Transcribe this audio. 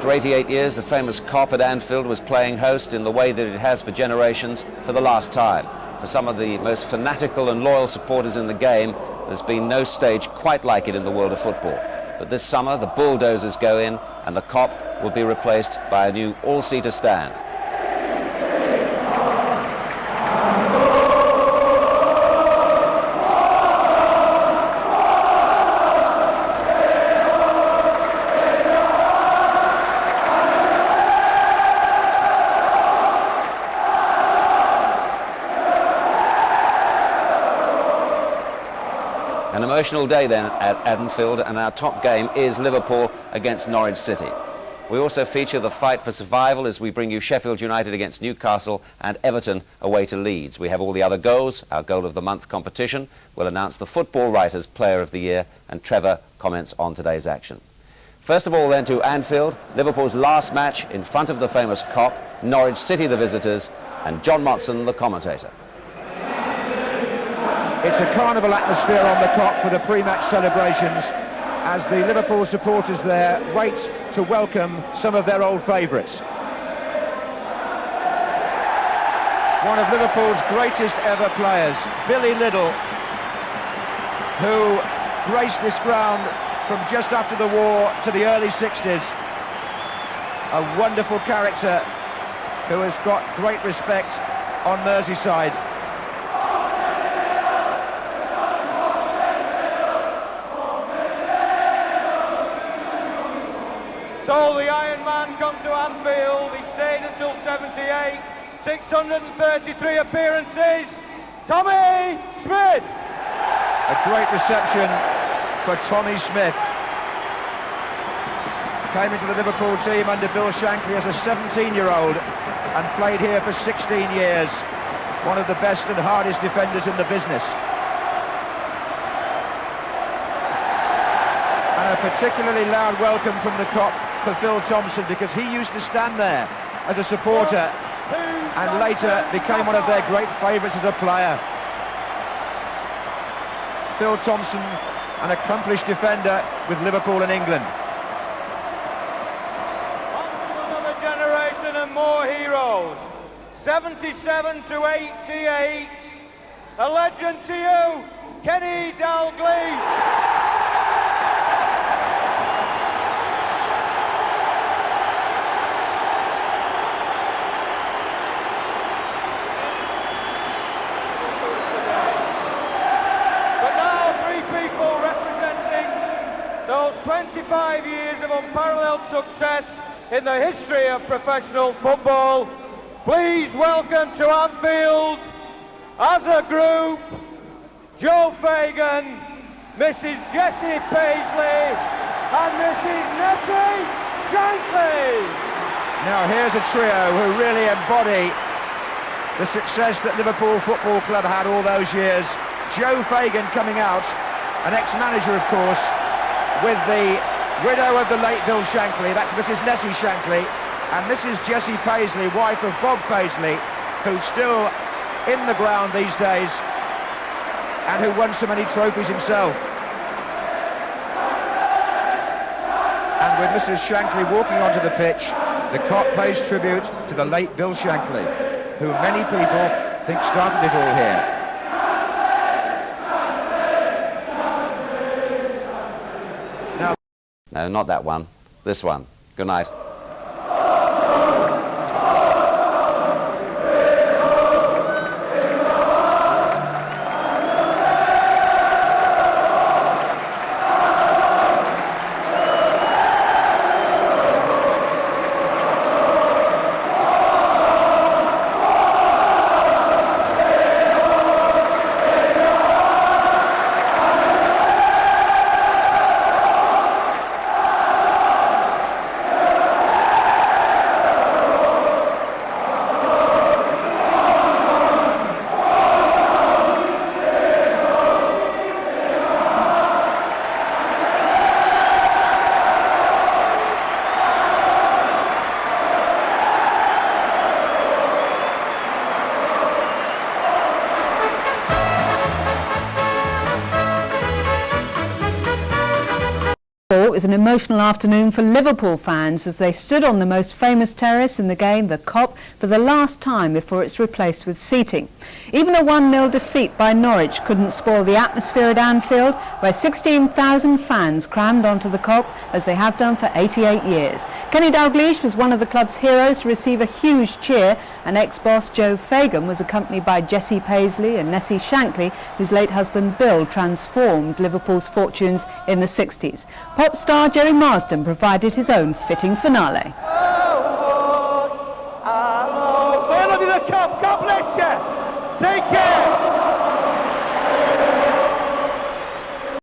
After 88 years, the famous Kop at Anfield was playing host in the way that it has for generations for the last time. For some of the most fanatical and loyal supporters in the game, there's been no stage quite like it in the world of football. But this summer, the bulldozers go in and the Kop will be replaced by a new all-seater stand. An emotional day then at Anfield, and our top game is Liverpool against Norwich City. We also feature the fight for survival as we bring you Sheffield United against Newcastle and Everton away to Leeds. We have all the other goals, our Goal of the Month competition. We'll announce the Football Writers Player of the Year, and Trevor comments on today's action. First of all then to Anfield, Liverpool's last match in front of the famous Kop, Norwich City the visitors, and John Motson the commentator. It's a carnival atmosphere on the Kop for the pre-match celebrations as the Liverpool supporters there wait to welcome some of their old favourites. One of Liverpool's greatest ever players, Billy Liddell, who graced this ground from just after the war to the early 60s. A wonderful character who has got great respect on Merseyside. So the Iron Man come to Anfield. He stayed until 78, 633 appearances. Tommy Smith! A great reception for Tommy Smith. Came into the Liverpool team under Bill Shankly as a 17-year-old and played here for 16 years. One of the best and hardest defenders in the business. And a particularly loud welcome from the Kop for Phil Thompson, because he used to stand there as a supporter and later became one of their great favourites as a player. Phil Thompson, an accomplished defender with Liverpool and England. On to another generation and more heroes. 77 to 88, a legend to you, Kenny Dalglish. Those 25 years of unparalleled success in the history of professional football. Please welcome to Anfield, as a group, Joe Fagan, Mrs. Jessie Paisley and Mrs. Nettie Shankly. Now here's a trio who really embody the success that Liverpool Football Club had all those years. Joe Fagan coming out, an ex-manager of course, with the widow of the late Bill Shankly, that's Mrs. Nessie Shankly, and Mrs. Jessie Paisley, wife of Bob Paisley, who's still in the ground these days and who won so many trophies himself. And with Mrs. Shankly walking onto the pitch, the Kop pays tribute to the late Bill Shankly, who many people think started it all here. No, not that one. This one. Good night. was an emotional afternoon for Liverpool fans as they stood on the most famous terrace in the game, the Kop, for the last time before it's replaced with seating. Even a 1-0 defeat by Norwich couldn't spoil the atmosphere at Anfield, where 16,000 fans crammed onto the Kop as they have done for 88 years. Kenny Dalglish was one of the club's heroes to receive a huge cheer, and ex-boss Joe Fagan was accompanied by Jessie Paisley and Nessie Shankly, whose late husband Bill transformed Liverpool's fortunes in the 60s. Pop star Jerry Marsden provided his own fitting finale. I love you, the Cup. God bless you. Take care.